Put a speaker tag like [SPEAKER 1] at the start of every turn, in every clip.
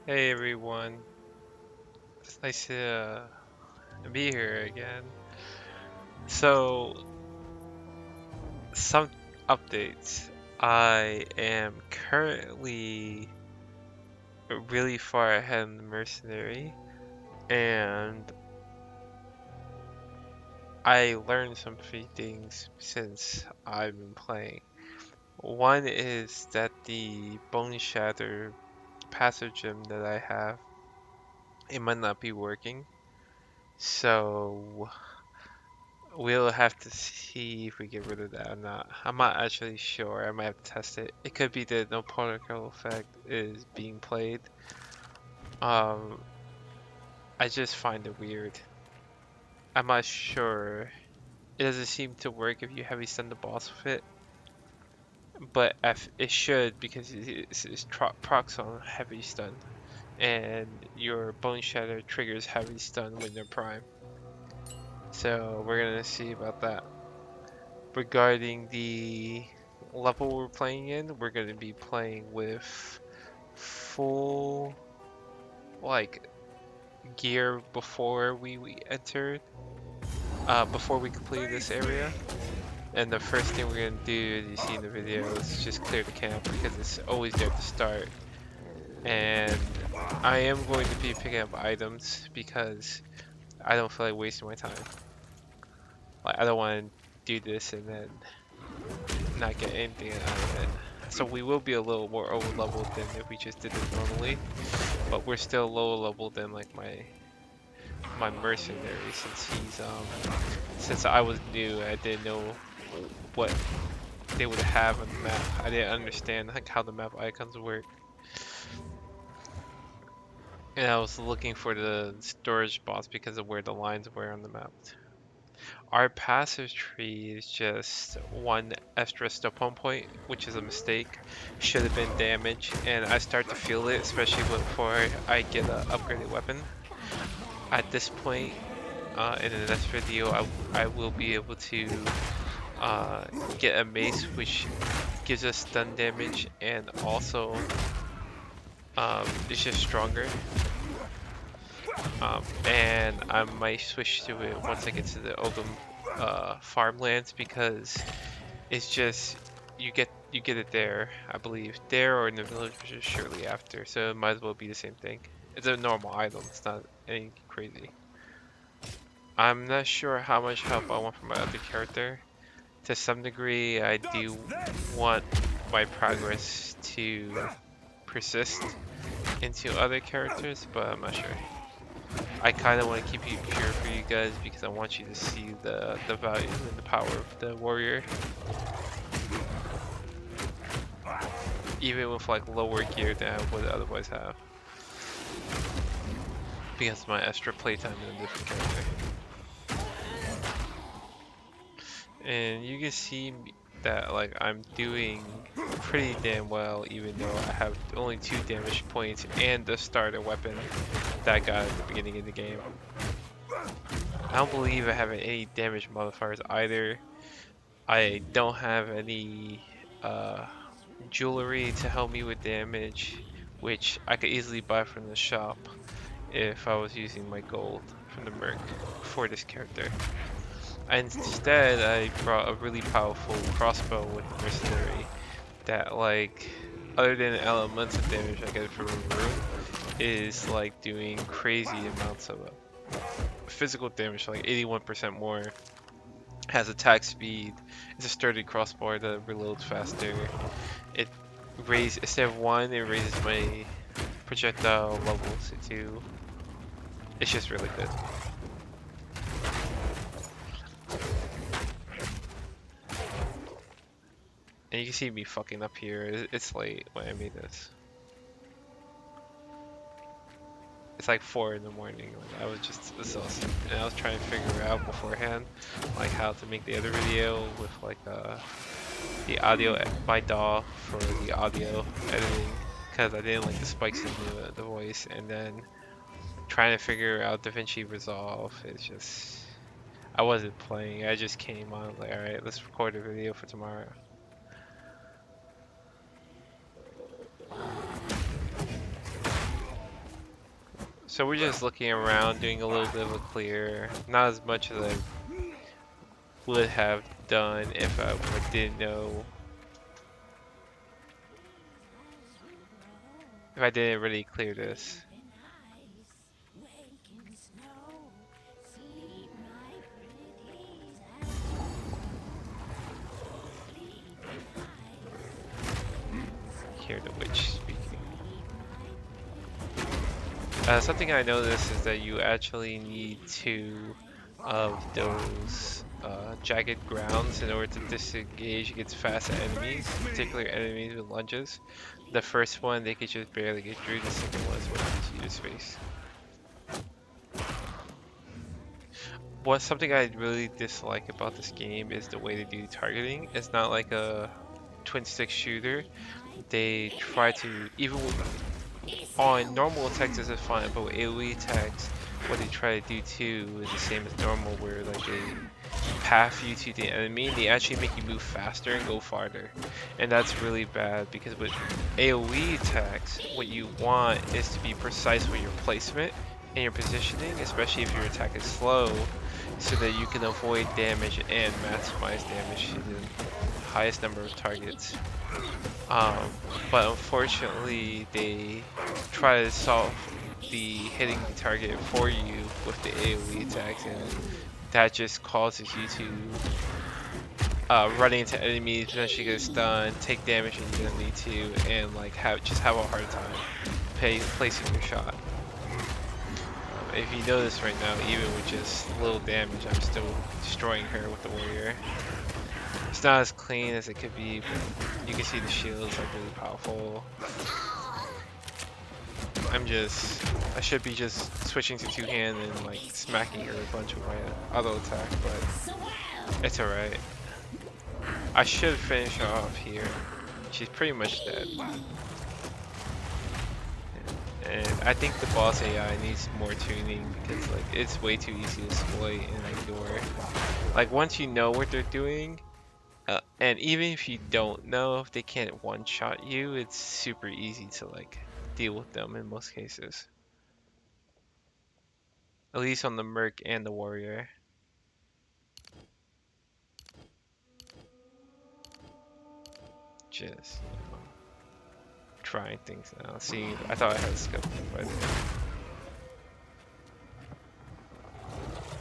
[SPEAKER 1] Hey everyone, it's nice to be here again. So, some updates. I am currently really far ahead in the mercenary, and I learned some few things since I've been playing. One is that the Bone Shatter passive gem that I have, it might not be working. So we'll have to see if we get rid of that or not. I'm not actually sure. I might have to test it. It could be that no particle effect is being played. Um, I just find it weird. I'm not sure. It doesn't seem to work if you heavy stun the boss with it, but if it should because it's procs on heavy stun, and your Bone Shatter triggers heavy stun when they're prime. So we're gonna see about that. Regarding the level we're playing in, we're going to be playing with full like gear before we entered, before we completed this area. And the first thing we're going to do, as you see in the video, is just clear the camp because it's always there at the start. And I am going to be picking up items because I don't feel like wasting my time. Like I don't want to do this and then not get anything out of it. So we will be a little more over leveled than if we just did it normally, but we're still lower level than like my mercenary since I was new, I didn't know what they would have on the map. I didn't understand like how the map icons work. And I was looking for the storage box because of where the lines were on the map. Our passive tree is just one extra stopon point, which is a mistake. Should have been damage, and I start to feel it, especially before I get an upgraded weapon. At this point, in the next video, I will be able to uh, get a mace, which gives us stun damage, and also it's just stronger. And I might switch to it once I get to the Ogham farmlands because it's just you get it there, I believe, there or in the village shortly after. So it might as well be the same thing. It's a normal item. It's not anything crazy. I'm not sure how much help I want from my other character. To some degree, I do want my progress to persist into other characters, but I'm not sure. I kind of want to keep you pure for you guys because I want you to see the value and the power of the warrior. Even with like lower gear than I would otherwise have. Because of my extra playtime in a different character. And you can see that like I'm doing pretty damn well even though I have only 2 damage points and the starter weapon that I got at the beginning of the game. I don't believe I have any damage modifiers either. I don't have any jewelry to help me with damage, which I could easily buy from the shop if I was using my gold from the Merc for this character. Instead, I brought a really powerful crossbow with the Mercenary that, like, other than the elemental damage I get from a room, is like doing crazy amounts of physical damage, like 81% more. Has attack speed. It's a sturdy crossbow that reloads faster. It raises instead of 1, it raises my projectile level to 2. It's just really good. And you can see me fucking up here. It's late when I made this. It's like 4 in the morning. Like, I was just exhausted, and I was trying to figure out beforehand, like how to make the other video with like the audio by DAW for the audio editing, because I didn't like the spikes in the voice, and then trying to figure out DaVinci Resolve. It's just I wasn't playing. I just came on like, all right, let's record a video for tomorrow. So we're just looking around, doing a little bit of a clear. Not as much as I would have done if I didn't know, if I didn't really clear this. Hear the witch speaking. Something I noticed is that you actually need two of those jagged grounds in order to disengage against fast enemies, particularly enemies with lunges. The first one, they could just barely get through. The second one is what gives you the space. What something I really dislike about this game is the way they do targeting. It's not like a twin stick shooter. They try to even on normal attacks this is fine, but with AoE attacks, what they try to do too is the same as normal, where like they path you to the enemy and they actually make you move faster and go farther, and that's really bad because with AoE attacks, what you want is to be precise with your placement and your positioning, especially if your attack is slow, so that you can avoid damage and maximize damage to the highest number of targets. Um, but unfortunately, they try to solve the hitting the target for you with the AoE attacks, and that just causes you to run into enemies, potentially get stunned, take damage when you don't need to, and like have a hard time placing your shot. If you notice right now, even with just little damage, I'm still destroying her with the warrior. It's not as clean as it could be, but you can see the shields are really powerful. I should be just switching to two-hand and like smacking her a bunch with my auto attack, but it's alright. I should finish her off here. She's pretty much dead. And I think the boss AI needs more tuning because like it's way too easy to exploit and ignore. Like once you know what they're doing, and even if you don't know if they can't one-shot you, it's super easy to like deal with them in most cases. At least on the Merc and the Warrior. Just, trying things now. See, I thought I had a scope by there.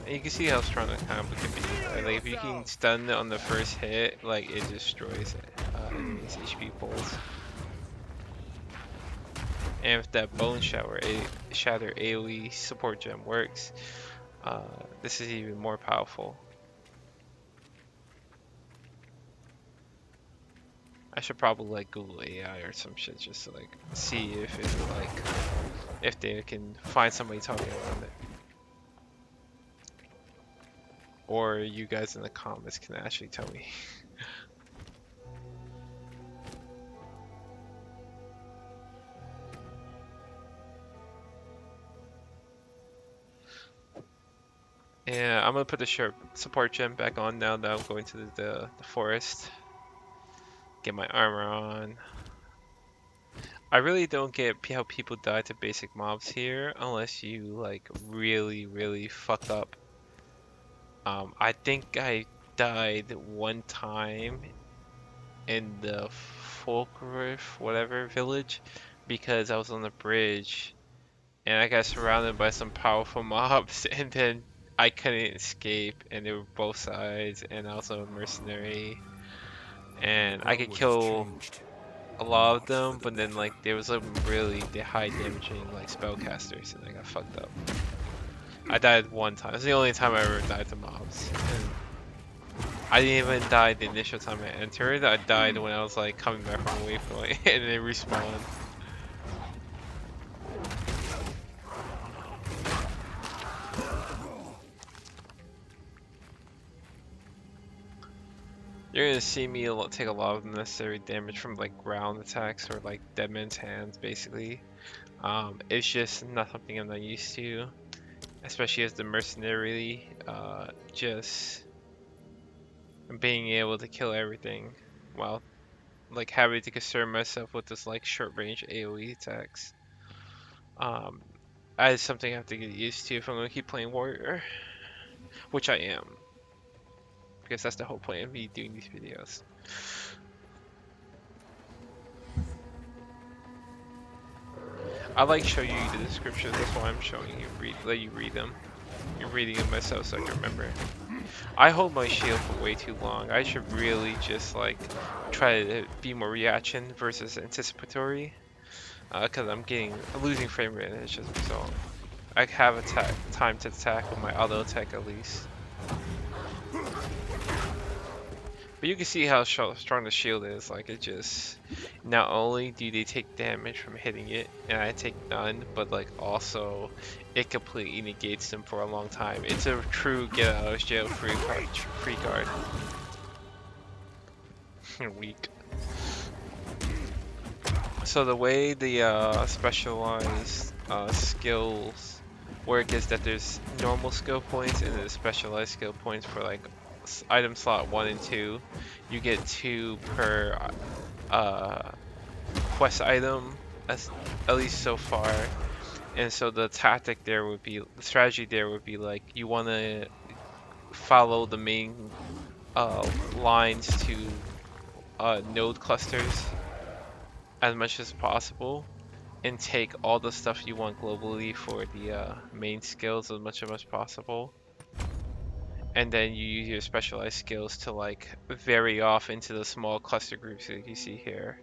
[SPEAKER 1] And you can see how strong the combo can be. Right? Like if you can stun it on the first hit, like it destroys enemies' HP pulls. And if that Bone Shatter AoE support gem works, this is even more powerful. I should probably like Google AI or some shit just to like see if it like if they can find somebody talking about it. Or you guys in the comments can actually tell me. Yeah, I'm gonna put the support gem back on now that I'm going to the forest. Get my armor on. I really don't get how people die to basic mobs here unless you like really fuck up. I think I died one time in the Folkriff, whatever village, because I was on the bridge and I got surrounded by some powerful mobs, and then I couldn't escape, and they were both sides, and also a mercenary, and I could kill a lot of them, but then like there was some really high damaging like spellcasters, and I got fucked up. I died one time. It's the only time I ever died to mobs. And I didn't even die the initial time I entered. I died when I was like coming back from a waypoint, and they respawned. You're gonna see me take a lot of unnecessary damage from like ground attacks or like dead man's hands, basically. It's just not something I'm not used to, especially as the mercenary. Just being able to kill everything while like having to concern myself with this like short range AoE attacks. Um, It's something I have to get used to if I'm gonna keep playing warrior, which I am, because that's the whole point of me doing these videos. I like showing you the descriptions. That's why I'm showing you, let you read them. You're reading them myself so I can remember. I hold my shield for way too long. I should really just like try to be more reaction versus anticipatory, because I'm losing frame rate as a result. I have time to attack with my auto attack at least. But you can see how strong the shield is. Like it just, not only do they take damage from hitting it, and I take none, but like also, it completely negates them for a long time. It's a true get out of jail free card. Weak. So the way the specialized skills work is that there's normal skill points and there's specialized skill points for like item slot 1 and 2. You get 2 per uh, quest item, at least so far. And so the strategy there would be like you want to follow the main lines to node clusters as much as possible, and take all the stuff you want globally for the main skills as much as possible. And then you use your specialized skills to like vary off into the small cluster groups that you see here.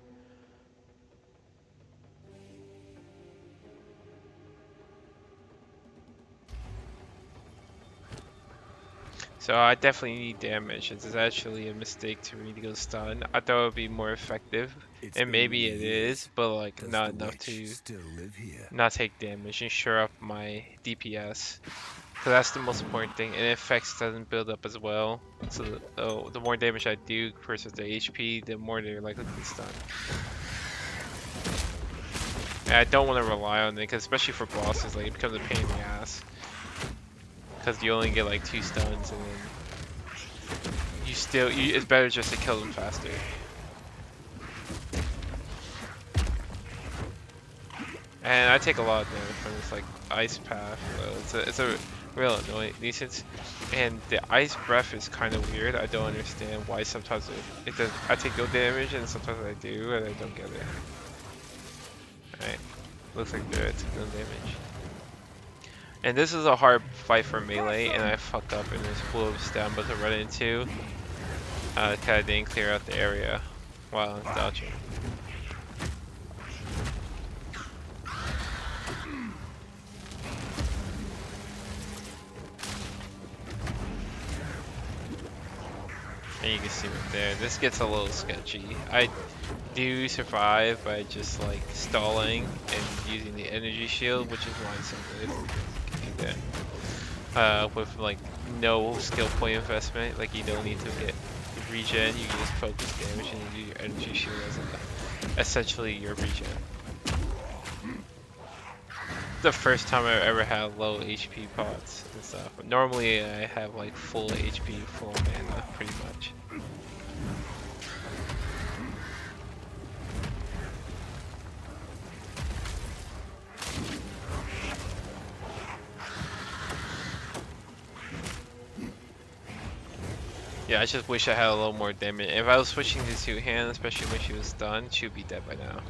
[SPEAKER 1] So I definitely need damage. It's actually a mistake to really go stun. I thought it would be more effective, and maybe it is, but like not enough to not take damage and shore up my DPS. So that's the most important thing, and effects doesn't build up as well. So the more damage I do versus the HP, the more they're likely to be stunned. And I don't want to rely on it, because especially for bosses, like it becomes a pain in the ass. Because you only get like 2 stuns, and then it's better just to kill them faster. And I take a lot of damage from this like ice path, so it's a real annoying nuisance. And the ice breath is kind of weird. I don't understand why sometimes it does. I take no damage and sometimes I do, and I don't get it. Alright, looks like there I took no damage. And this is a hard fight for melee, and I fucked up in this pool of stem but to run into. Cause I didn't clear out the area while I was dodging. And you can see right there, this gets a little sketchy. I do survive by just like stalling and using the energy shield, which is why it's so good. You can do that. With like no skill point investment, like you don't need to get regen, you can just focus damage and you do your energy shield as essentially your regen. The first time I've ever had low HP pots and stuff. But normally I have like full HP, full mana, pretty much. Yeah, I just wish I had a little more damage. If I was switching to 2-hand, especially when she was done, she would be dead by now.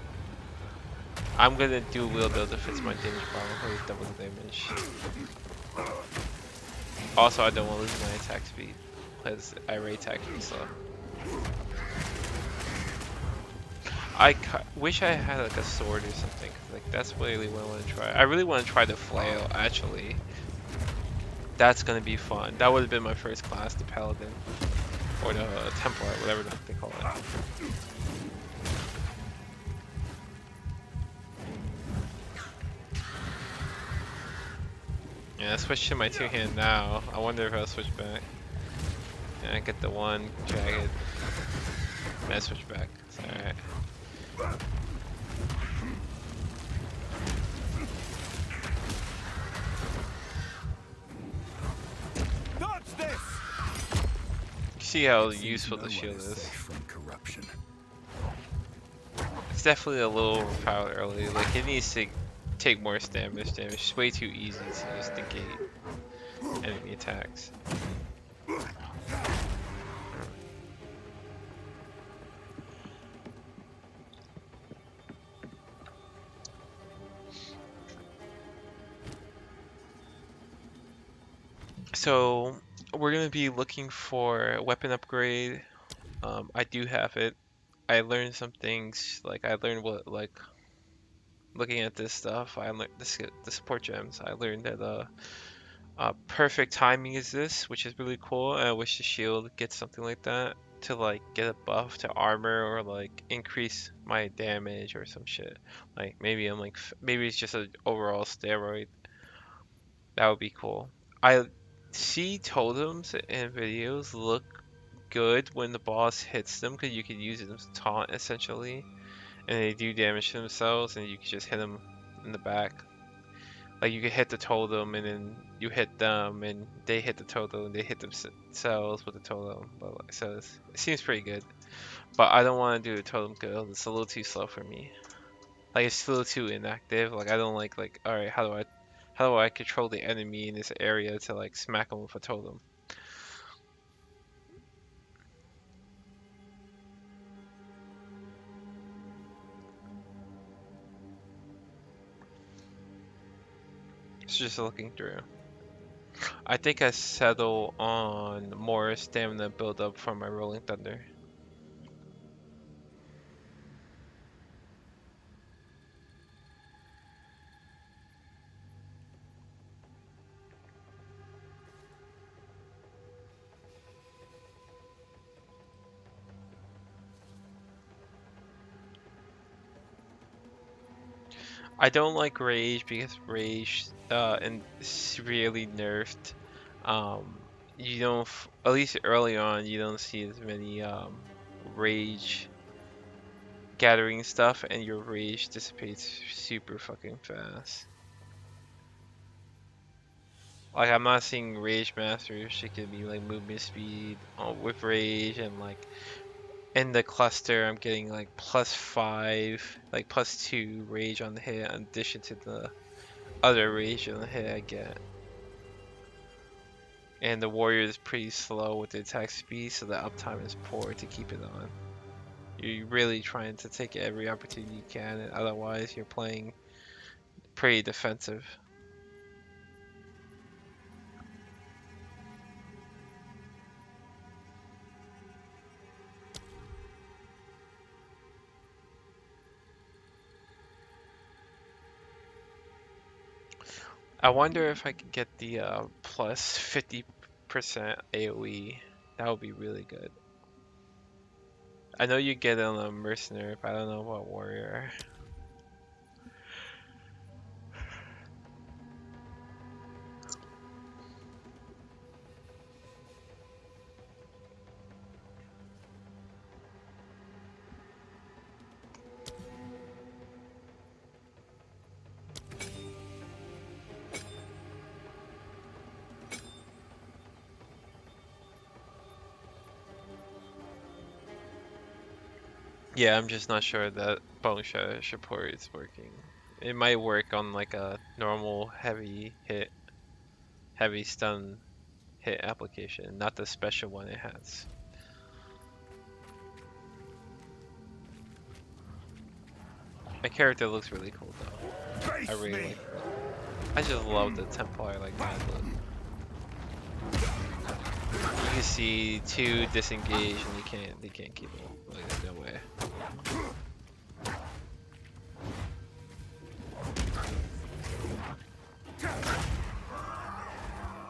[SPEAKER 1] I'm gonna do wheel build if it's my damage problem, with double the damage. Also, I don't want to lose my attack speed, because I rate attack pretty slow. I wish I had like a sword or something, cause like that's really what I want to try. I really want to try the flail, actually. That's gonna be fun. That would have been my first class, the paladin. Or the Templar, whatever the heck they call it. Yeah, I switched to my 2-hand now. I wonder if I'll switch back. Yeah, I get the one jagged. And I switch back. It's alright. See how useful the shield is. It's definitely a little overpowered early. Like it needs to take more damage. It's way too easy to just negate enemy attacks. So we're gonna be looking for a weapon upgrade. I do have it. I learned some things. Like I learned what like looking at this stuff. I learned the support gems. I learned that perfect timing is this, which is really cool. I wish the shield gets something like that to like get a buff to armor or like increase my damage or some shit. Like maybe I'm like maybe it's just an overall steroid. That would be cool. I see totems in videos look good when the boss hits them because you can use it as taunt essentially, and they do damage to themselves, and you can just hit them in the back. Like you could hit the totem, and then you hit them, and they hit the totem, and they hit themselves with the totem. But like, so it seems pretty good. But I don't want to do the totem kill. It's a little too slow for me. Like it's still too inactive. Like I don't like all right, how do I control the enemy in this area to like smack them with a totem? It's just looking through. I think I settle on more stamina build up from my Rolling Thunder. I don't like Rage because Rage and severely nerfed. You don't, at least early on, you don't see as many Rage gathering stuff, and your Rage dissipates super fucking fast. Like I'm not seeing Rage Masters. She could be like movement speed with Rage, and like in the cluster, I'm getting like +5, like +2 Rage on the hit, in addition to the other Rage on the hit I get. And the warrior is pretty slow with the attack speed, so the uptime is poor to keep it on. You're really trying to take every opportunity you can, and otherwise you're playing pretty defensive. I wonder if I could get the plus 50% AoE. That would be really good. I know you get it on a mercenary, but I don't know about warrior. Yeah, I'm just not sure that bone shatter support is working. It might work on like a normal heavy stun hit application, not the special one it has. My character looks really cool though. I really like it. I just love the Templar like that look. You can see two disengage and they can't keep it. Like no way.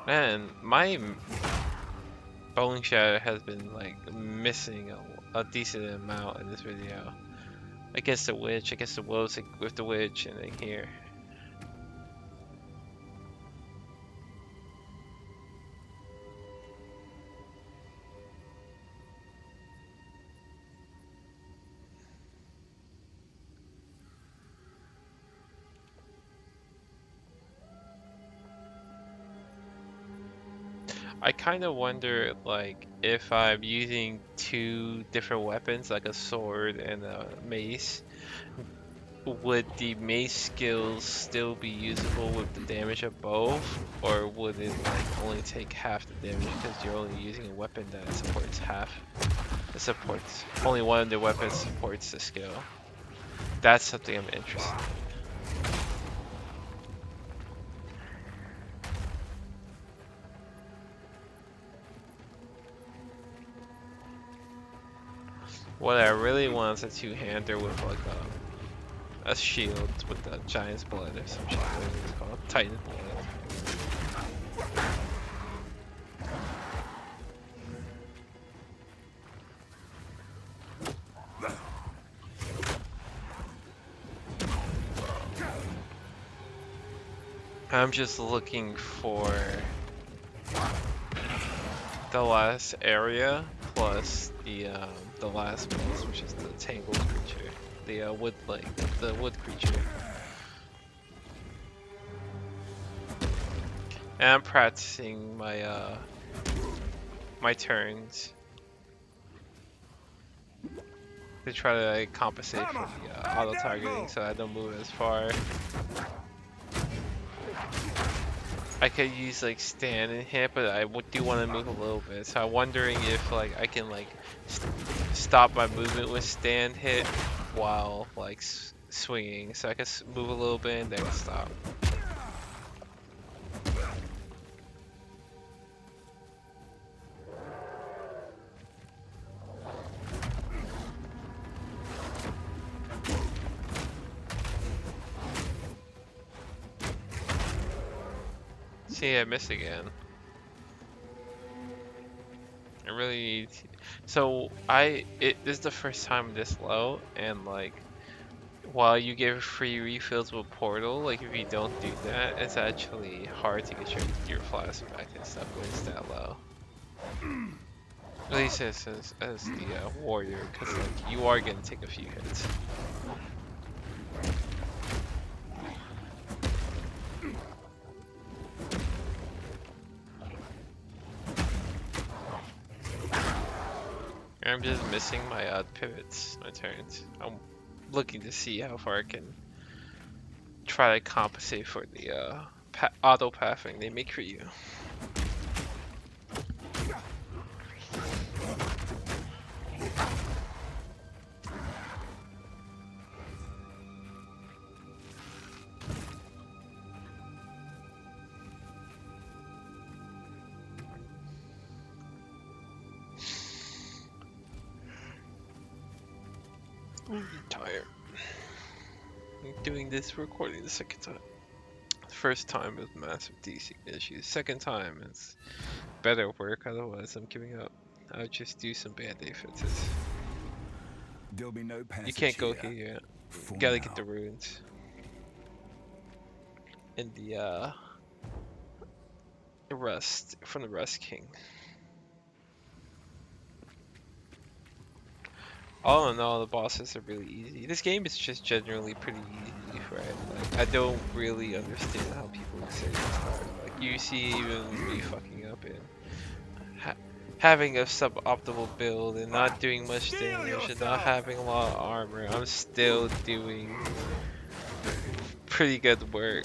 [SPEAKER 1] Man, my bone shatter has been like missing a decent amount in this video. Against the witch, against the wolves with the witch, and then here. I kind of wonder, like, if I'm using two different weapons, like a sword and a mace, would the mace skills still be usable with the damage of both, or would it like only take half the damage because you're only using a weapon that supports half? It supports only one of the weapons supports the skill. That's something I'm interested in. What I really want is a two-hander with like a shield with the giant's blood or some shit. What it's called? Tainted blood. I'm just looking for the last area plus the last boss, which is the tangled creature, the the wood creature. And I'm practicing my my turns to try to like, compensate for the auto targeting, so I don't move as far. I could use like stand and hit, but I do want to move a little bit. So I'm wondering if like I can like stop my movement with stand hit while like swinging, so I can move a little bit and then stop. See, I missed again. I really need. So this is the first time this low, and like while you give free refills with portal, like if you don't do that, it's actually hard to get your flask back and stuff when it's that low. At least as the warrior, because like you are gonna take a few hits. I'm just missing my pivots, my turns. I'm looking to see how far I can try to compensate for the auto pathing they make for you. I'm tired. I'm doing this recording the second time. The first time was massive DC issues. Second time is better work, otherwise I'm giving up. I'll just do some band-aid fixes.
[SPEAKER 2] There'll be no passage
[SPEAKER 1] You can't go
[SPEAKER 2] here
[SPEAKER 1] here yet.
[SPEAKER 2] for
[SPEAKER 1] You gotta
[SPEAKER 2] now.
[SPEAKER 1] get the runes. And the rust from the Rust King. All in all, the bosses are really easy. This game is just generally pretty easy, right? Like, I don't really understand how people say it's hard. Like, you see even me fucking up and having a suboptimal build and not doing much damage and not having a lot of armor, I'm still doing pretty good work.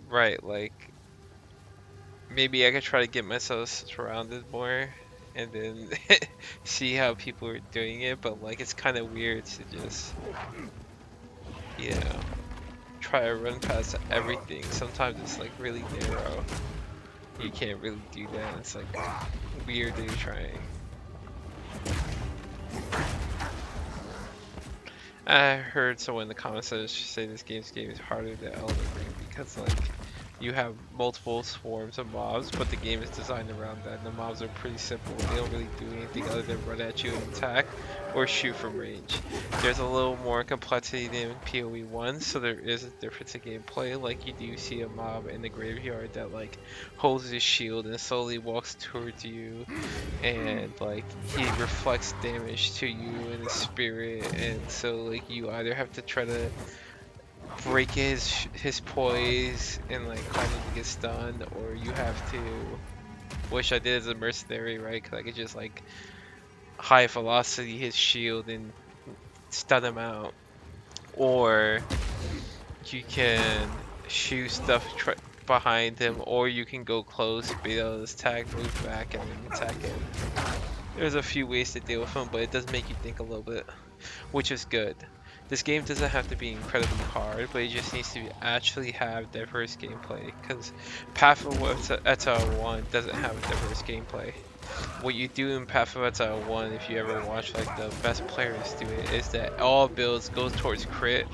[SPEAKER 1] Right, like, maybe I could try to get myself surrounded more and then see how people are doing it, but like it's kind of weird to just, you know, try to run past everything. Sometimes it's like really narrow. You can't really do that. It's like weird that you're trying. I heard someone in the comments say this game is harder than Elden Ring because like you have multiple swarms of mobs, but the game is designed around that. And the mobs are pretty simple. They don't really do anything other than run at you and attack or shoot from range. There's a little more complexity than PoE 1, so there is a difference in gameplay. Like you do see a mob in the graveyard that like holds his shield and slowly walks towards you, and like he reflects damage to you in his spirit, and so like you either have to try to break his poise and like cause him to get stunned, or you have to, which I did as a mercenary, right? Because I could just like high velocity his shield and stun him out, or you can shoot stuff behind him, or you can go close, beat out his tag, move back, and then attack him. There's a few ways to deal with him, but it does make you think a little bit, which is good. This game doesn't have to be incredibly hard, but it just needs to actually have diverse gameplay, because Path of Exile 1 doesn't have a diverse gameplay. What you do in Path of Exile 1, if you ever watch like the best players do it, is that all builds go towards crit,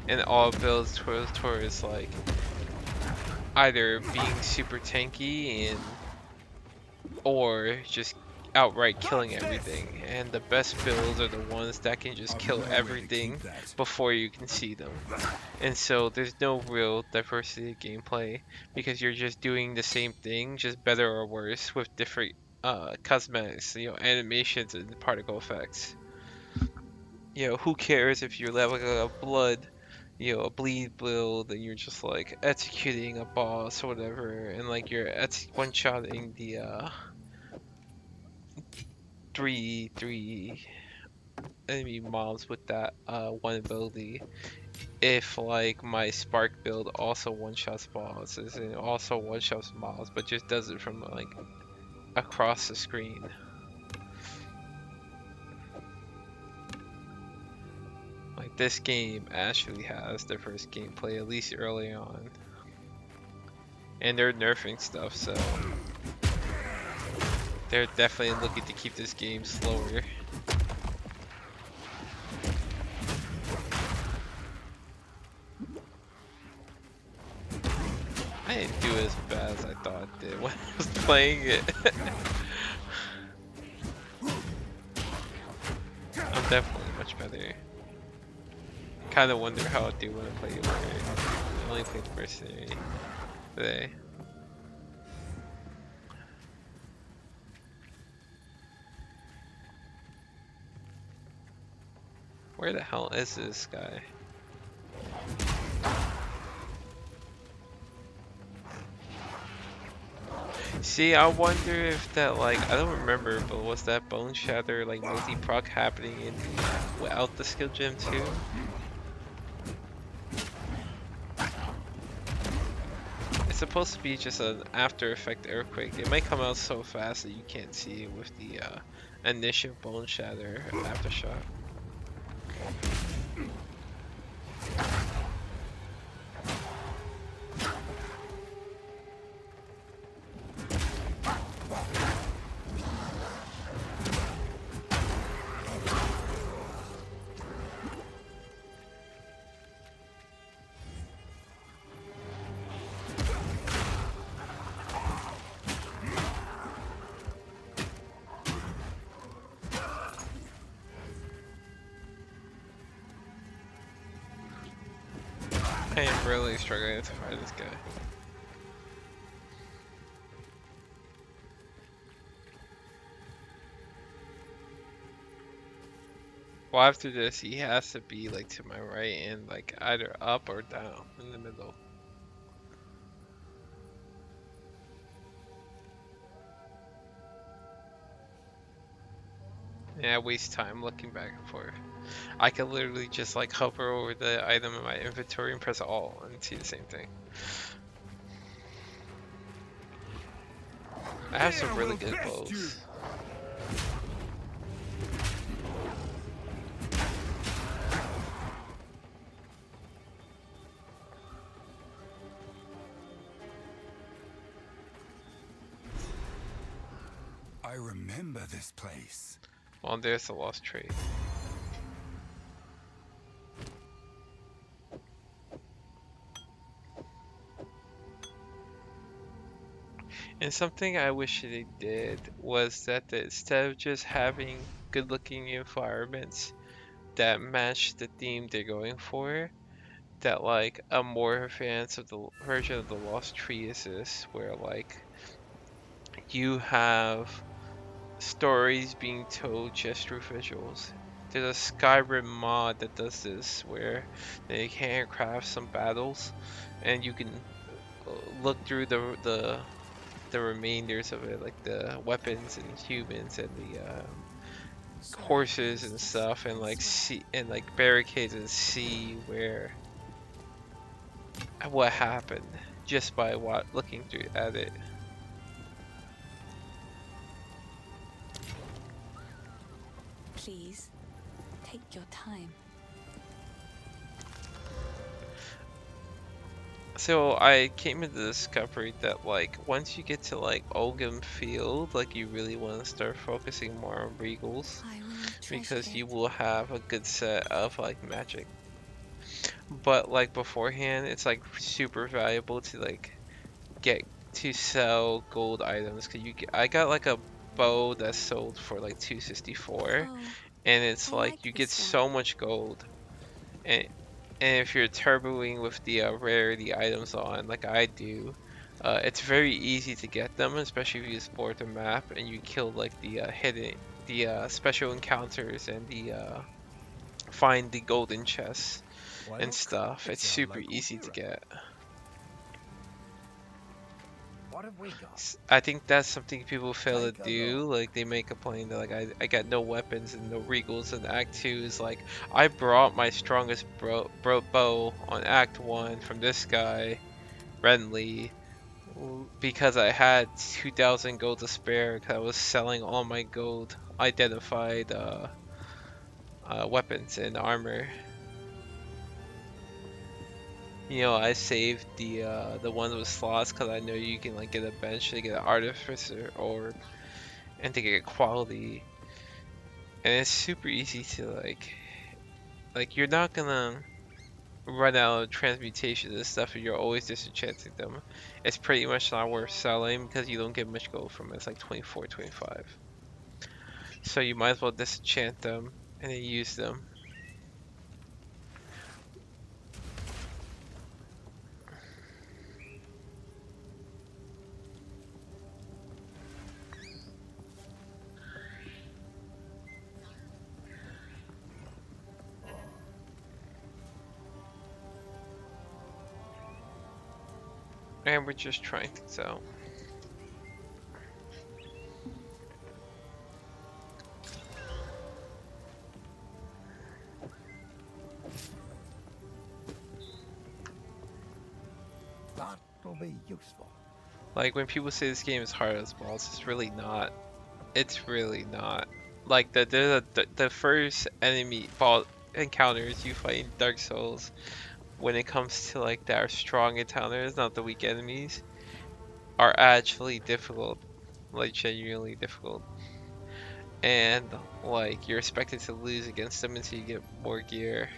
[SPEAKER 1] and all builds towards like either being super tanky and or just outright killing everything. And the best builds are the ones that can just
[SPEAKER 2] I've
[SPEAKER 1] kill
[SPEAKER 2] nowhere to
[SPEAKER 1] everything
[SPEAKER 2] keep that.
[SPEAKER 1] before you can see them. And so there's no real diversity of gameplay because you're just doing the same thing, just better or worse with different cosmetics, animations and particle effects. Who cares if you're leveling a blood, a bleed build, and you're just like executing a boss or whatever, and like you're one-shotting the three enemy mobs with that one ability. If like my spark build also one-shots bosses and also one-shots mobs, but just does it from like across the screen. Like this game actually has diverse gameplay, at least early on. And they're nerfing stuff, so they're definitely looking to keep this game slower. I didn't do as bad as I thought I did when I was playing it. I'm definitely much better. Kind of wonder how I'll do when I play it. I only played Mercenary today. Where the hell is this guy? See, I wonder if that like I don't remember, but was that Bone Shatter like multi-proc happening in without the skill gem too? It's supposed to be just an after effect earthquake. It might come out so fast that you can't see it with the initial Bone Shatter aftershock. I am really struggling to fight this guy. Well, after this, he has to be like to my right and like either up or down in the middle. Yeah, I waste time looking back and forth. I could literally just like hover over the item in my inventory and press all and see the same thing. I have some really good bows.
[SPEAKER 2] I remember this place.
[SPEAKER 1] Well, there's the lost trade. And something I wish they did was that instead of just having good looking environments that match the theme they're going for, that like a more advanced of the version of the Lost Tree is this, where like you have stories being told just through visuals. There's a Skyrim mod that does this where they handcraft some battles and you can look through the remainders of it, like the weapons and humans and the horses and stuff, and like see and like barricades and see what happened just by looking through at it.
[SPEAKER 3] Please, take your time.
[SPEAKER 1] So I came into the discovery that like once you get to like Ogham Field, like you really want to start focusing more on Regals
[SPEAKER 3] I will treasure
[SPEAKER 1] because you
[SPEAKER 3] it.
[SPEAKER 1] will have a good set of like magic. But like beforehand, it's like super valuable to like get to sell gold items because I got like a bow that sold for like 264,
[SPEAKER 3] Oh,
[SPEAKER 1] and it's
[SPEAKER 3] I
[SPEAKER 1] like
[SPEAKER 3] like
[SPEAKER 1] you get
[SPEAKER 3] this one.
[SPEAKER 1] so much gold. And if you're turboing with the rarity items on, like I do, it's very easy to get them, especially if you explore the map and you kill like the special encounters and the find the golden chests
[SPEAKER 2] Why
[SPEAKER 1] and
[SPEAKER 2] look,
[SPEAKER 1] stuff. It's
[SPEAKER 2] it's our
[SPEAKER 1] super
[SPEAKER 2] local
[SPEAKER 1] easy to
[SPEAKER 2] hero.
[SPEAKER 1] get.
[SPEAKER 2] What have we got?
[SPEAKER 1] I think that's something people fail to
[SPEAKER 2] Take a
[SPEAKER 1] do.
[SPEAKER 2] look.
[SPEAKER 1] Like they make a complain that like I got no weapons and no regals in Act 2 is like I brought my strongest bow on Act 1 from this guy, Renly, because I had 2,000 gold to spare because I was selling all my gold identified weapons and armor. You know, I saved the ones with slots because I know you can like get a bench to get an artificer orb and to get quality, and it's super easy to like you're not gonna run out of transmutations and stuff if you're always disenchanting them. It's pretty much not worth selling because you don't get much gold from it. It's like 24, 25. So you might as well disenchant them and then use them. And we're just trying things out.
[SPEAKER 2] That'll be useful.
[SPEAKER 1] Like when people say this game is hard as balls, it's really not. It's really not. Like the first enemy ball encounters you fight in Dark Souls, when it comes to like their strong encounters, not the weak enemies, are actually difficult, like genuinely difficult. And like you're expected to lose against them until you get more gear.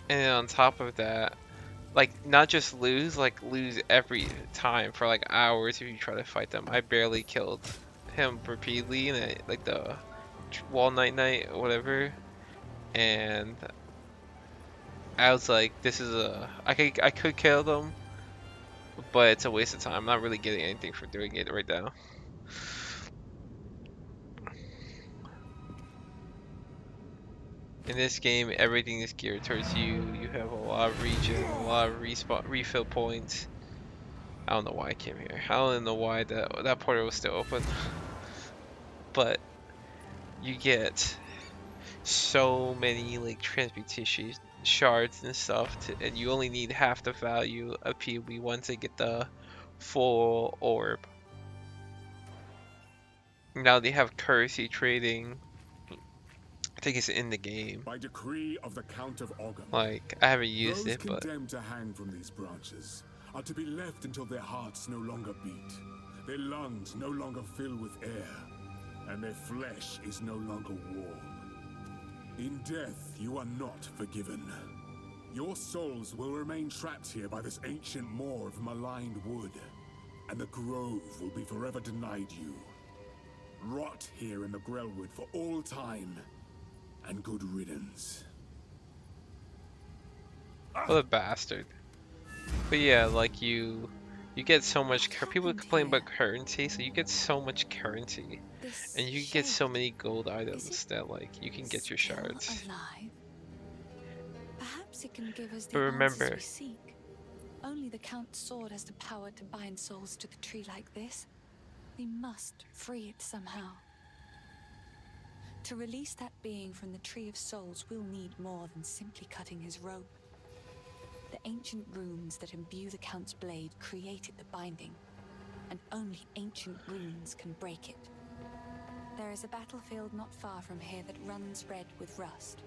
[SPEAKER 1] And then on top of that, like not just lose, like lose every time for like hours if you try to fight them. I barely killed him repeatedly in like the wall night or whatever, and I was like, this is I could kill them, but it's a waste of time. I'm not really getting anything for doing it right now. In this game, everything is geared towards you. You have a lot of regen, a lot of respawn, refill points. I don't know why I came here. I don't even know why that portal was still open. But you get so many like transmutation shards and stuff, and you only need half the value of PoE1 to get the full orb. Now they have currency trading. I think it's in the game.
[SPEAKER 4] By decree of the Count of Ogham,
[SPEAKER 1] Like I haven't used
[SPEAKER 4] those
[SPEAKER 1] it, but
[SPEAKER 4] condemned to hang from these branches are to be left until their hearts no longer beat, their lungs no longer fill with air, and their flesh is no longer warm. In death, you are not forgiven. Your souls will remain trapped here by this ancient moor of maligned wood, and the grove will be forever denied you. Rot here in the Grellwood for all time, and good riddance.
[SPEAKER 1] what a bastard. But yeah, like you get so much
[SPEAKER 3] What
[SPEAKER 1] people
[SPEAKER 3] happened
[SPEAKER 1] complain
[SPEAKER 3] here?
[SPEAKER 1] about currency, so you get so much currency
[SPEAKER 3] This
[SPEAKER 1] and you get so
[SPEAKER 3] shade.
[SPEAKER 1] many gold
[SPEAKER 3] Is it
[SPEAKER 1] items that like you can get your
[SPEAKER 3] still
[SPEAKER 1] shards.
[SPEAKER 3] alive? Perhaps it can give us
[SPEAKER 1] But
[SPEAKER 3] the answers
[SPEAKER 1] remember,
[SPEAKER 3] we seek. Only the Count's sword has the power to bind souls to the tree like this. We must free it somehow. To release that being from the Tree of Souls, we'll need more than simply cutting his rope. The ancient runes that imbue the Count's blade created the binding, and only ancient runes can break it. There is a battlefield not far from here that runs red with rust,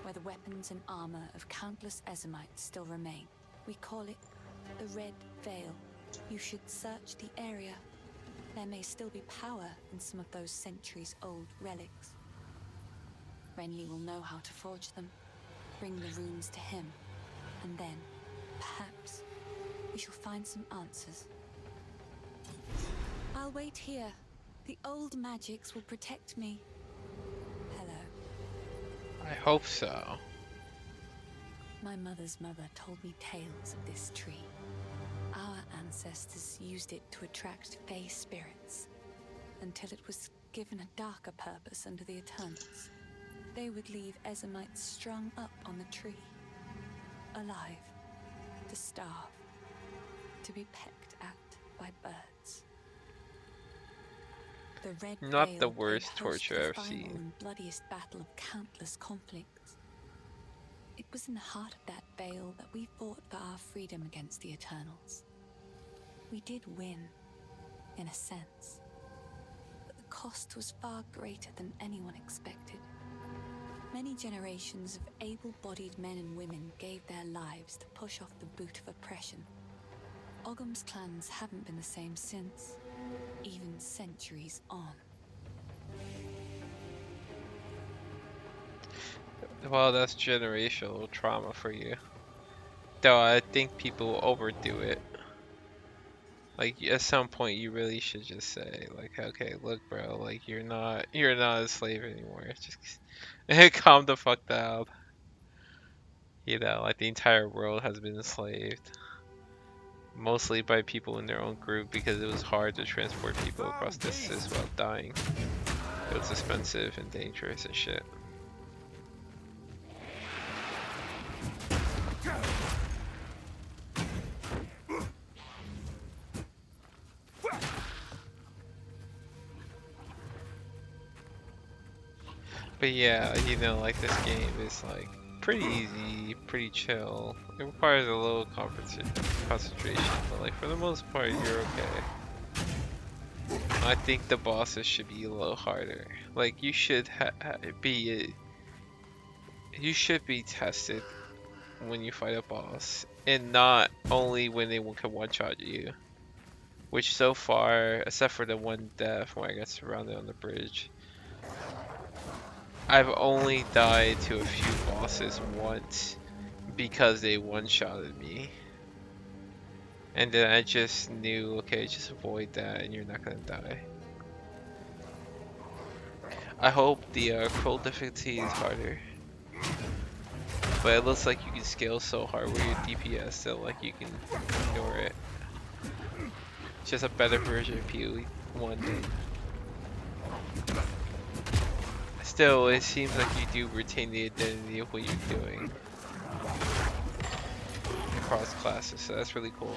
[SPEAKER 3] where the weapons and armor of countless Ezamites still remain. We call it the Red Veil. You should search the area. There may still be power in some of those centuries-old relics. Renly will know how to forge them, bring the runes to him, and then, perhaps, we shall find some answers. I'll wait here. The old magics will protect me. Hello.
[SPEAKER 1] I hope so.
[SPEAKER 3] My mother's mother told me tales of this tree. Our ancestors used it to attract fey spirits, until it was given a darker purpose under the Eternals. They would leave Ezamites strung up on the tree, alive, to starve, to be pecked at by birds. The Red
[SPEAKER 1] Not
[SPEAKER 3] Veil
[SPEAKER 1] the
[SPEAKER 3] played
[SPEAKER 1] worst
[SPEAKER 3] host to
[SPEAKER 1] torture
[SPEAKER 3] the
[SPEAKER 1] I've
[SPEAKER 3] final
[SPEAKER 1] seen.
[SPEAKER 3] and bloodiest battle of countless conflicts. It was in the heart of that veil that we fought for our freedom against the Eternals. We did win, in a sense, but the cost was far greater than anyone expected. Many generations of able-bodied men and women gave their lives to push off the boot of oppression. Ogham's clans haven't been the same since, even centuries on.
[SPEAKER 1] Well, that's generational trauma for you. Though I think people overdo it. Like at some point you really should just say like, okay, look bro, like you're not a slave anymore. Just calm the fuck down. You know, like the entire world has been enslaved. Mostly by people in their own group because it was hard to transport people across distances without dying. It was expensive and dangerous and shit. But yeah, you know, like this game is like pretty easy, pretty chill. It requires a little concentration, but like for the most part, you're okay. I think the bosses should be a little harder. Like you should you should be tested when you fight a boss, and not only when they can one-shot you. Which so far, except for the one death when I got surrounded on the bridge, I've only died to a few bosses once because they one-shotted me. And then I just knew, okay, just avoid that and you're not gonna die. I hope the scroll difficulty is harder. But it looks like you can scale so hard with your DPS that like you can ignore it. It's just a better version of PoE 1 day. Still, it seems like you do retain the identity of what you're doing across classes, so that's really cool.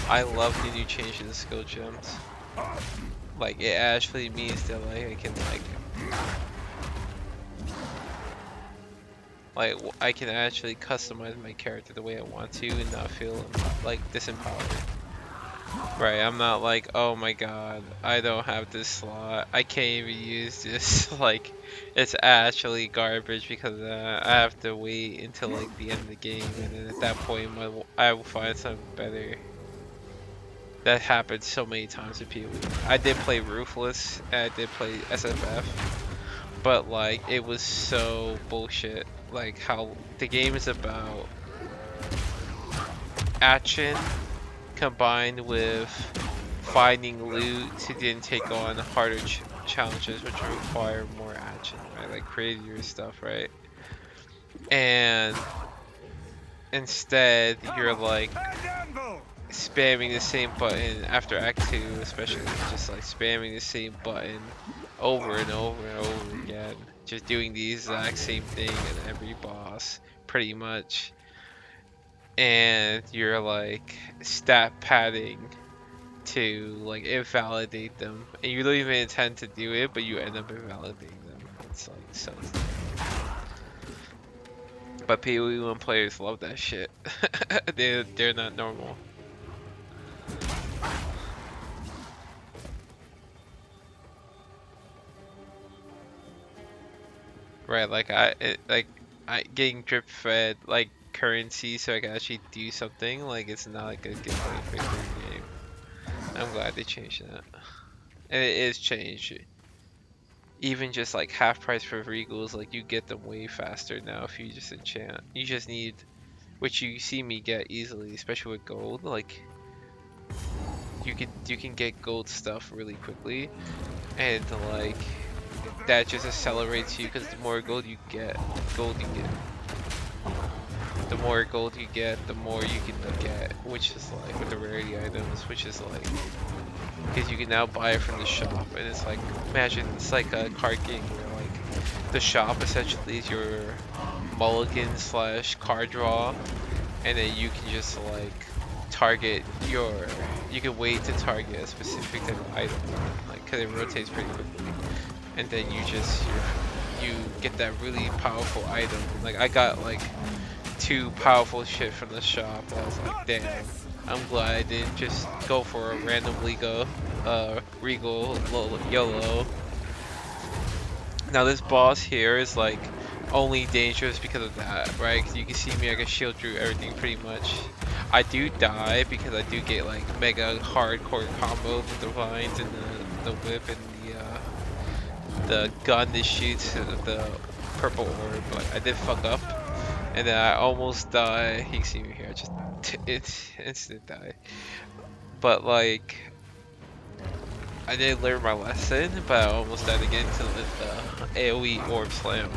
[SPEAKER 1] I love the new changes in skill gems. Like, it actually means that like I can I can actually customize my character the way I want to and not feel like disempowered. Right, I'm not like, oh my god, I don't have this slot, I can't even use this, like, it's actually garbage because I have to wait until like the end of the game, and then at that point I will find something better. That happened so many times in PoE. I did play Ruthless, and I did play SFF, but like, it was so bullshit, like how the game is about action combined with finding loot to then take on harder challenges which require more action, right? Like crazier stuff, right? And instead you're like spamming the same button after Act 2 especially, just like spamming the same button over and over and over again, just doing the exact same thing in every boss pretty much. And you're like stat padding to like invalidate them, and you don't even intend to do it, but you end up invalidating them. It's like so. But PoE 1 players love that shit. They're not normal. Right, like I getting drip fed like currency so I can actually do something. Like it's not a good gameplay for the game. I'm glad they changed that, and it is changed. Even just like half price for regals, like you get them way faster now if you just enchant. You just need, which you see me get easily, especially with gold. Like you can get gold stuff really quickly, and like that just accelerates you because the more gold you get, the more gold you get, the more you can get, which is like with the rarity items, which is like because you can now buy it from the shop, and it's like imagine it's like a card game where like the shop essentially is your mulligan slash card draw, and then you can just like target your you can wait to target a specific type of item, like because it rotates pretty quickly, and then you get that really powerful item. Like I got like 2 powerful shit from the shop. I was like, damn, I'm glad I didn't just go for a random Regal YOLO. Now this boss here is like only dangerous because of that, right? 'Cause you can see me, I can shield through everything pretty much. I do die because I do get like mega hardcore combos with the vines and the whip and the gun that shoots the purple orb, but I did fuck up. And then I almost die. You can see me here, I just it's instant die. But like I did learn my lesson, but I almost died again to the AoE orb slam.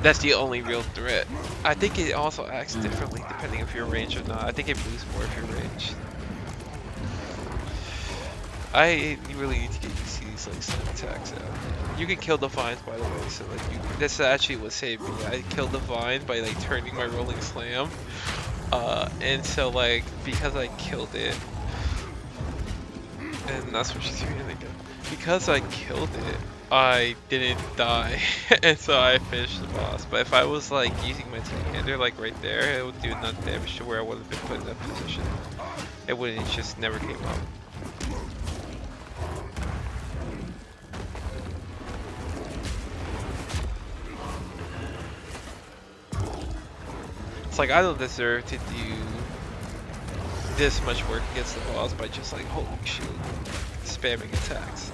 [SPEAKER 1] That's the only real threat. I think it also acts differently depending if you're ranged or not. I think it boosts more if you're ranged. I really need to get used to these like slam attacks out. You can kill the vines by the way, so like that's actually what saved me. I killed the vine by like turning my rolling slam. And so like because I killed it, and that's what she's doing again. Because I killed it, I didn't die, and so I finished the boss. But if I was like using my two-hander like right there, it would do enough damage to where I would have been put in that position. It wouldn't just never came up. It's like I don't deserve to do this much work against the boss by just like holding shield, spamming attacks.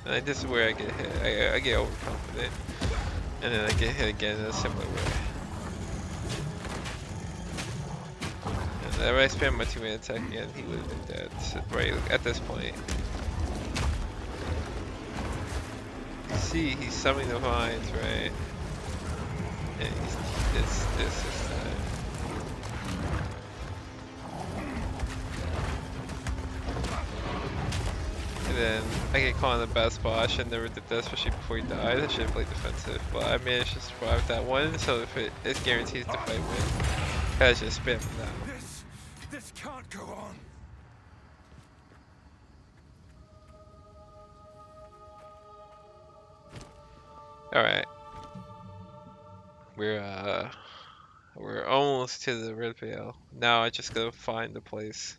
[SPEAKER 1] And like, this is where I get hit. I get overconfident, and then I get hit again in a similar way. And then if I spam my 2-man attack again, he would have been dead. So, right at this point. See, he's summoning the vines, right? And he's this, that. And then I get caught in the bad spot. I should never did that, especially before he died. I should have played defensive, but I managed to survive that one, so if it guarantees the fight win. I just spam him down.
[SPEAKER 2] This can't go on.
[SPEAKER 1] Alright. We're almost to the Red Veil. Now I just gotta find the place.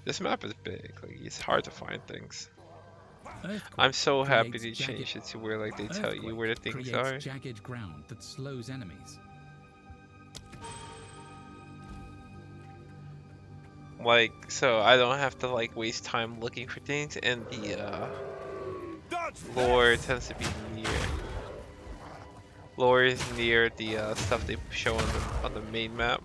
[SPEAKER 1] This map is big, like it's hard to find things. I'm so happy they changed it to where like they tell you where the things are.
[SPEAKER 5] Jagged ground that slows enemies.
[SPEAKER 1] Like, so I don't have to like waste time looking for things, and the lore tends to be near. Lore is near the stuff they show on the main map,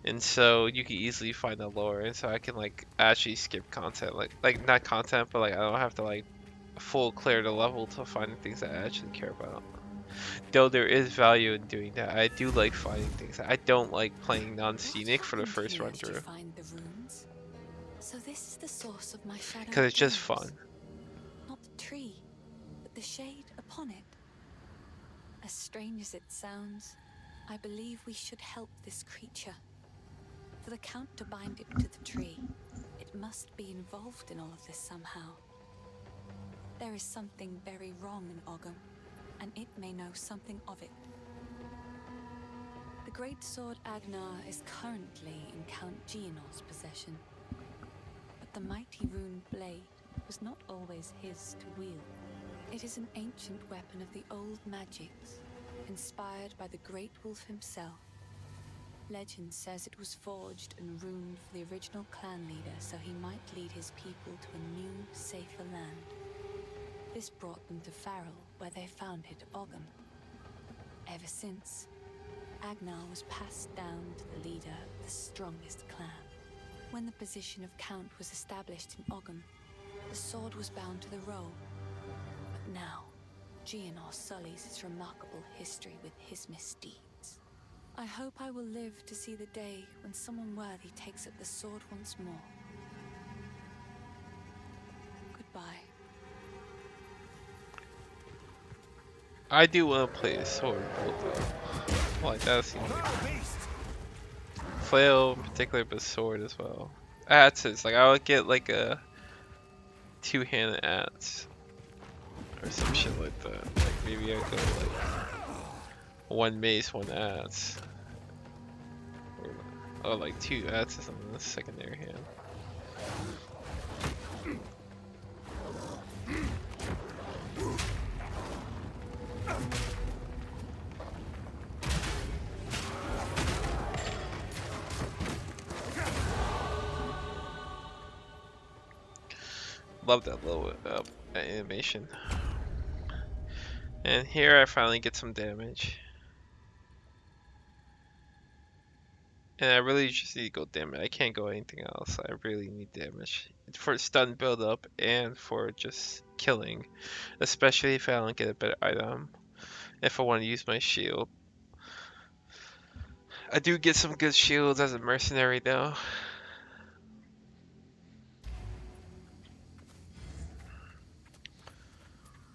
[SPEAKER 1] and so you can easily find the lore, and so I can like actually skip content, like not content, but like I don't have to like full clear the level to find the things that I actually care about. Though there is value in doing that. I do like finding things. I don't like playing non-scenic for the first run through.
[SPEAKER 3] So this is the source of my shadow.
[SPEAKER 1] Because it's just fun.
[SPEAKER 3] Not the tree, but the shade upon it. As strange as it sounds, I believe we should help this creature. For the Count to bind it to the tree, it must be involved in all of this somehow. There is something very wrong in Ogham, and it may know something of it. The great sword Agnar is currently in Count Gianor's possession, but the mighty rune blade was not always his to wield. It is an ancient weapon of the old magics, inspired by the great wolf himself. Legend says it was forged and runed for the original clan leader so he might lead his people to a new, safer land. This brought them to Farrell, where they founded Ogham. Ever since, Agnar was passed down to the leader of the strongest clan. When the position of Count was established in Ogham, the sword was bound to the robe. But now, Gianor sullies its remarkable history with his misdeeds. I hope I will live to see the day when someone worthy takes up the sword once more. Goodbye.
[SPEAKER 1] I do want to play a sword build though. Like that seems like flail in particular, but sword as well. Axes, like I would get like a two-handed axe or some shit like that. Like maybe I go like one mace, one axe, or like two axes on the secondary hand. Love that little animation. And here I finally get some damage. And I really just need to go damage. I can't go anything else. I really need damage. For stun build up and for just killing. Especially if I don't get a better item. If I want to use my shield. I do get some good shields as a mercenary though.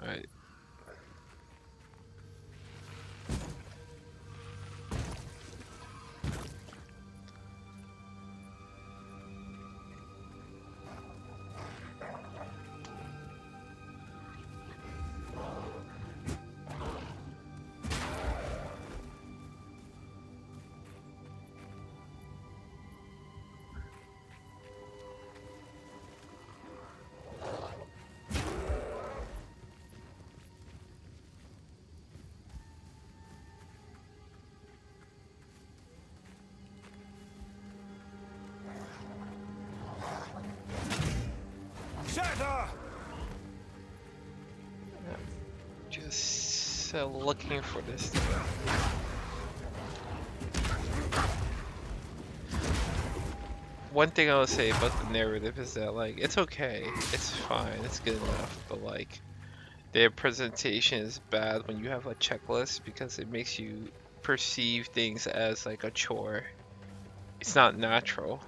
[SPEAKER 1] Alright.
[SPEAKER 2] Shatter!
[SPEAKER 1] Just looking for this thing. One thing I would say about the narrative is that like it's okay, it's fine, it's good enough, but like their presentation is bad when you have a checklist because it makes you perceive things as like a chore. It's not natural.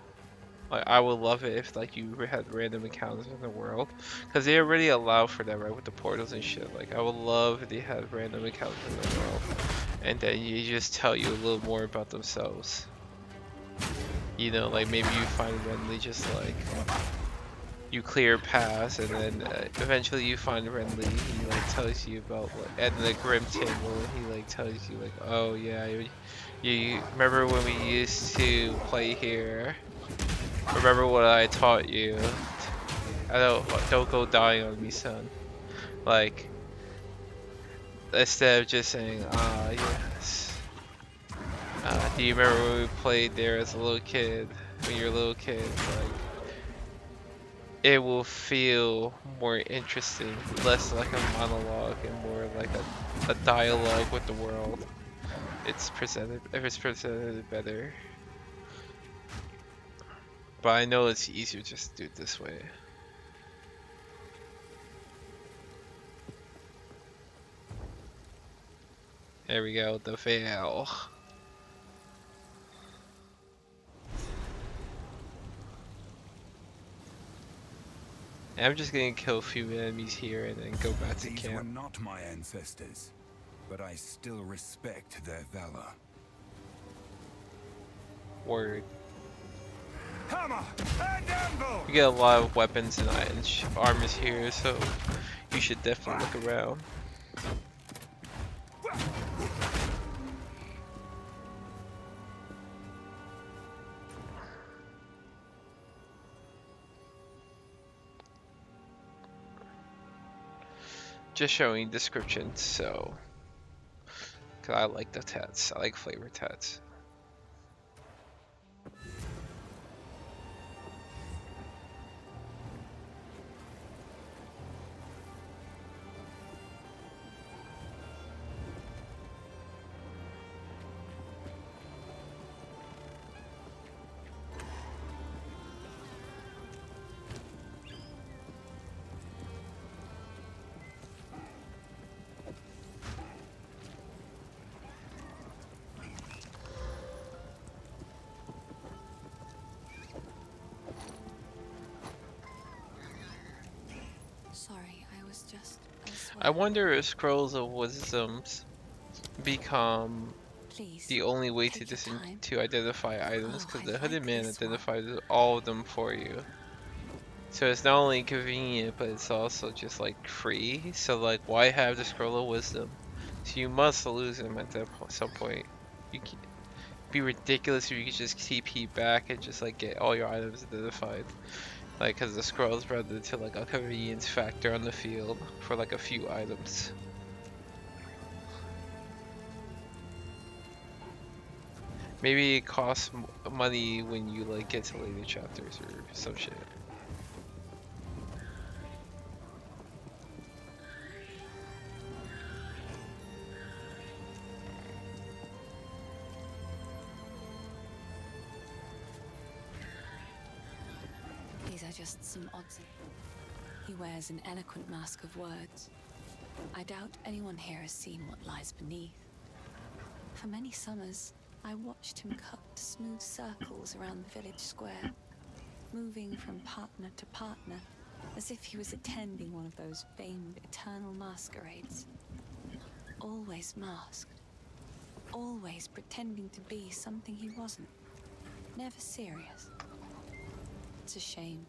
[SPEAKER 1] Like I would love it if like you had random encounters in the world, because they already allow for that, right, with the portals and shit. Like I would love if they had random encounters in the world, and then you just tell you a little more about themselves. You know, like maybe you find Renly just like you clear paths, and then eventually you find Renly. He like tells you about like at the Grim Table, and he like tells you like, oh yeah, you remember when we used to play here? Remember what I taught you. Don't go dying on me, son. Like instead of just saying, ah yes. Do you remember when we played there as a little kid? When you're a little kid, like it will feel more interesting, less like a monologue and more like a dialogue with the world. It's presented better. But I know it's easier just to do it this way. There we go, the veil. I'm just gonna kill a few enemies here and then go back to
[SPEAKER 2] These were
[SPEAKER 1] camp.
[SPEAKER 2] not my ancestors. but I still respect their valor.
[SPEAKER 1] Word.
[SPEAKER 2] Hammer and anvil!
[SPEAKER 1] You get a lot of weapons and armors here, so you should definitely look around. Just showing descriptions, so. Cause I like the tats. I like flavor tats.
[SPEAKER 3] Sorry, I was just elsewhere.
[SPEAKER 1] I wonder if scrolls of wisdoms become
[SPEAKER 3] Please,
[SPEAKER 1] the only way
[SPEAKER 3] take
[SPEAKER 1] to
[SPEAKER 3] your time.
[SPEAKER 1] to identify items,
[SPEAKER 3] Oh,
[SPEAKER 1] because
[SPEAKER 3] I
[SPEAKER 1] the hooded
[SPEAKER 3] like
[SPEAKER 1] man
[SPEAKER 3] this one.
[SPEAKER 1] identifies all of them for you. So it's not only convenient, but it's also just like free. So like, why have the scroll of wisdom? So you must lose them at some point. You can be ridiculous if you could just TP back and just like get all your items identified. Like, cause the scrolls run into like a convenience factor on the field for like a few items. Maybe it costs money when you like get to later chapters or some shit.
[SPEAKER 3] These are just some odds. He wears an eloquent mask of words. I doubt anyone here has seen what lies beneath. For many summers, I watched him cut smooth circles around the village square, moving from partner to partner, as if he was attending one of those famed eternal masquerades. Always masked, always pretending to be something he wasn't, never serious. It's a shame,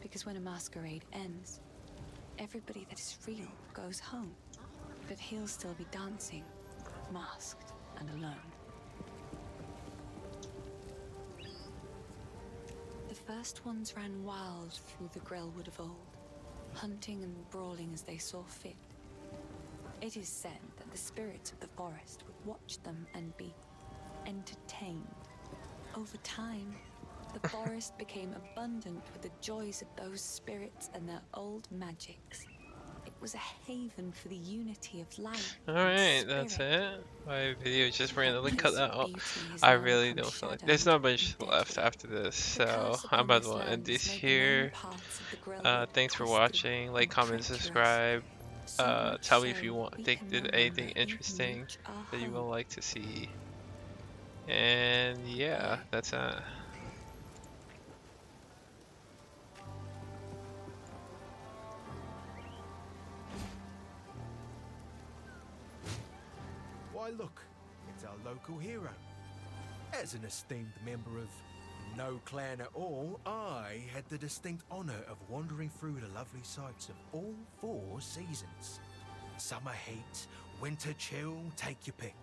[SPEAKER 3] because when a masquerade ends, everybody that is real goes home, but he'll still be dancing, masked and alone. The first ones ran wild through the Grellwood of old, hunting and brawling as they saw fit. It is said that the spirits of the forest would watch them and be entertained. Over time, the forest became abundant with the joys of those spirits and their old magics. It was a haven for the unity of life.
[SPEAKER 1] Alright, that's it. My video just randomly cut
[SPEAKER 3] Place of
[SPEAKER 1] out.
[SPEAKER 3] beauty has
[SPEAKER 1] I
[SPEAKER 3] now
[SPEAKER 1] really
[SPEAKER 3] become
[SPEAKER 1] don't feel like there's not much
[SPEAKER 3] shadowed and
[SPEAKER 1] left
[SPEAKER 3] deadly.
[SPEAKER 1] after this,
[SPEAKER 3] The
[SPEAKER 1] so
[SPEAKER 3] curse
[SPEAKER 1] I'm
[SPEAKER 3] upon
[SPEAKER 1] about
[SPEAKER 3] this
[SPEAKER 1] to end
[SPEAKER 3] land
[SPEAKER 1] this
[SPEAKER 3] has made the known
[SPEAKER 1] here.
[SPEAKER 3] paths of the Grellwood
[SPEAKER 1] Thanks for
[SPEAKER 3] twisted
[SPEAKER 1] watching. Like,
[SPEAKER 3] and
[SPEAKER 1] comment,
[SPEAKER 3] treacherous.
[SPEAKER 1] subscribe.
[SPEAKER 3] So much
[SPEAKER 1] Tell me
[SPEAKER 3] so
[SPEAKER 1] if you
[SPEAKER 3] we
[SPEAKER 1] think
[SPEAKER 3] can no
[SPEAKER 1] there's
[SPEAKER 3] longer
[SPEAKER 1] anything
[SPEAKER 3] even
[SPEAKER 1] interesting
[SPEAKER 3] reach our
[SPEAKER 1] that you would
[SPEAKER 3] home.
[SPEAKER 1] like to see. And yeah,
[SPEAKER 3] PoE.
[SPEAKER 1] that's it.
[SPEAKER 6] Why look, it's our local hero. As an esteemed member of no clan at all, I had the distinct honour of wandering through the lovely sights of all 4 seasons. Summer heat, winter chill, take your pick.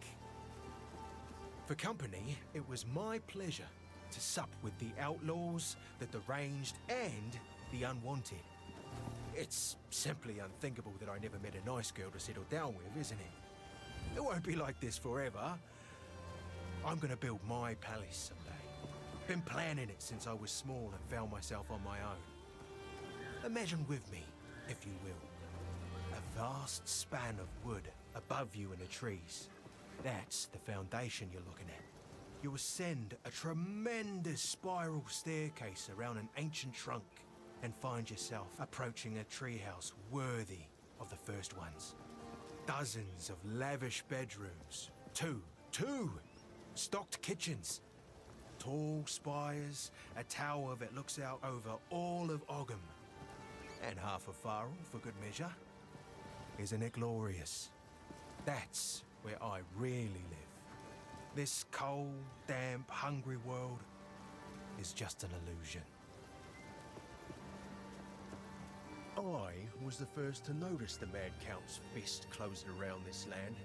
[SPEAKER 6] For company, it was my pleasure to sup with the outlaws, the deranged, and the unwanted. It's simply unthinkable that I never met a nice girl to settle down with, isn't it? It won't be like this forever. I'm gonna build my palace someday. Been planning it since I was small and found myself on my own. Imagine with me, if you will, a vast span of wood above you in the trees. That's the foundation you're looking at. You ascend a tremendous spiral staircase around an ancient trunk and find yourself approaching a treehouse worthy of the first ones. Dozens of lavish bedrooms, two stocked kitchens, tall spires, a tower that looks out over all of Ogham, and half a farrel for good measure. Isn't it glorious? That's where I really live. This cold, damp, hungry world is just an illusion. I was the first to notice the Mad Count's fist closing around this land.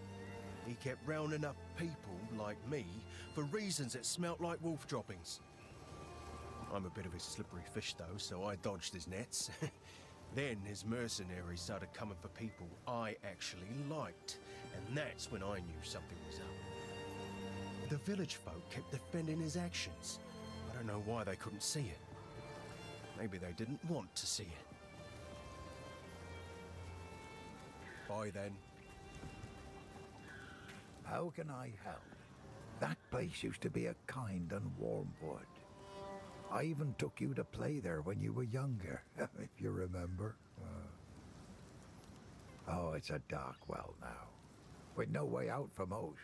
[SPEAKER 6] He kept rounding up people like me for reasons that smelt like wolf droppings. I'm a bit of a slippery fish though, so I dodged his nets. Then his mercenaries started coming for people I actually liked, and that's when I knew something was up. The village folk kept defending his actions. I don't know why they couldn't see it. Maybe they didn't want to see it. Bye then.
[SPEAKER 7] How can I help? That place used to be a kind and warm wood. I even took you to play there when you were younger, if you remember. Oh, it's a dark well now, with no way out for most.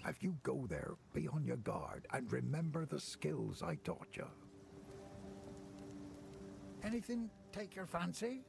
[SPEAKER 7] If you go there, be on your guard and remember the skills I taught you. Anything take your fancy?